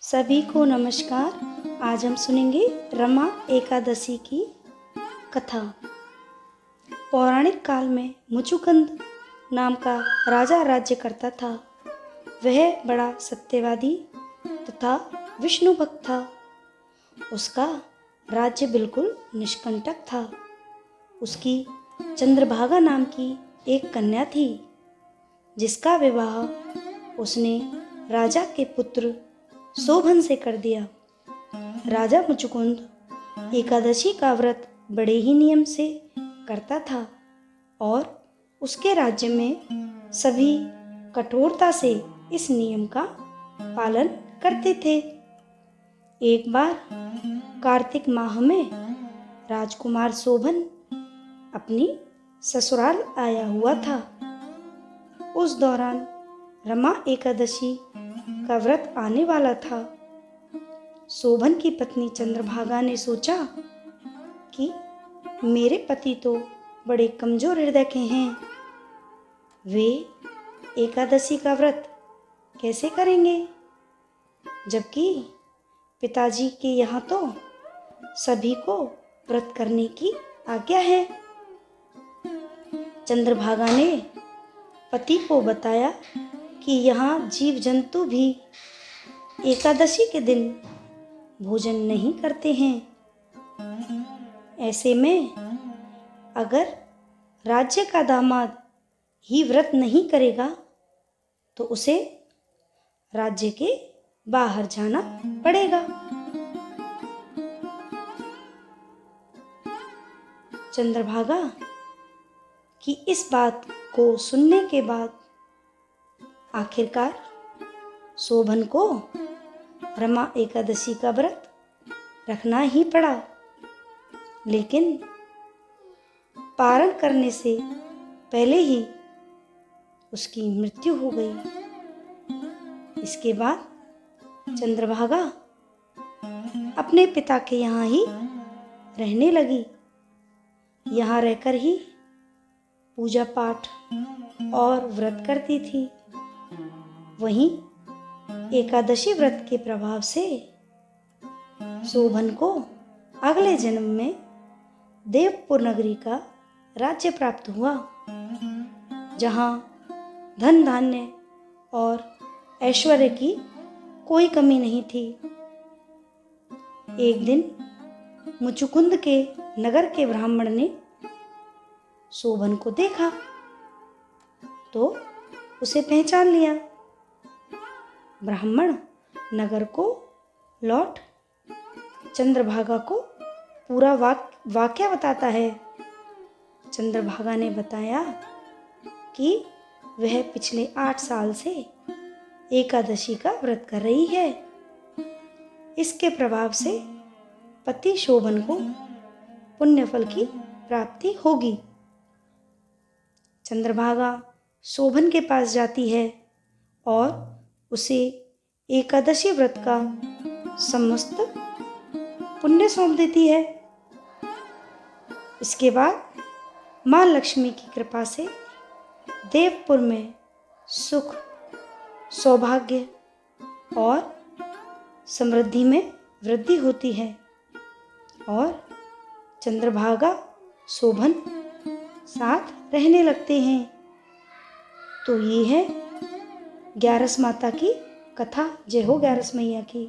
सभी को नमस्कार। आज हम सुनेंगे रमा एकादशी की कथा। पौराणिक काल में मुचुकुंद नाम का राजा राज्य करता था। वह बड़ा सत्यवादी तथा विष्णु भक्त था। उसका राज्य बिल्कुल निष्कंटक था। उसकी चंद्रभागा नाम की एक कन्या थी, जिसका विवाह उसने राजा के पुत्र शोभन से कर दिया। राजा मुचुकुंद एकादशी का व्रत बड़े ही नियम से करता था और उसके राज्य में सभी कठोरता से इस नियम का पालन करते थे। एक बार कार्तिक माह में राजकुमार शोभन अपनी ससुराल आया हुआ था। उस दौरान रमा एकादशी का व्रत आने वाला था। शोभन की पत्नी चंद्रभागा ने सोचा कि मेरे पति तो बड़े कमजोर हृदय के हैं, वे एकादशी का व्रत कैसे करेंगे, जबकि पिताजी के यहाँ तो सभी को व्रत करने की आज्ञा है। चंद्रभागा ने पति को बताया कि यहाँ जीव जंतु भी एकादशी के दिन भोजन नहीं करते हैं। ऐसे में अगर राज्य का दामाद ही व्रत नहीं करेगा तो उसे राज्य के बाहर जाना पड़ेगा। चंद्रभागा की इस बात को सुनने के बाद आखिरकार शोभन को रमा एकादशी का व्रत रखना ही पड़ा, लेकिन पारण करने से पहले ही उसकी मृत्यु हो गई। इसके बाद चंद्रभागा अपने पिता के यहाँ ही रहने लगी। यहाँ रहकर ही पूजा पाठ और व्रत करती थी। वहीं एकादशी व्रत के प्रभाव से शोभन को अगले जन्म में देवपुर नगरी का राज्य प्राप्त हुआ, जहां धन धान्य और ऐश्वर्य की कोई कमी नहीं थी। एक दिन मुचुकुंद के नगर के ब्राह्मण ने शोभन को देखा तो उसे पहचान लिया। ब्राह्मण नगर को लौट चंद्रभागा को पूरा वाक्य बताता है। चंद्रभागा ने बताया कि वह पिछले 8 साल से एकादशी का व्रत कर रही है। इसके प्रभाव से पति शोभन को पुण्य फल की प्राप्ति होगी। चंद्रभागा शोभन के पास जाती है और उसे एकादशी व्रत का समस्त पुण्य सौंप देती है। इसके बाद माँ लक्ष्मी की कृपा से देवपुर में सुख, सौभाग्य और समृद्धि में वृद्धि होती है और चंद्रभागा शोभन साथ रहने लगते हैं। तो ये है ग्यारस माता की कथा। जय हो ग्यारस मैया की।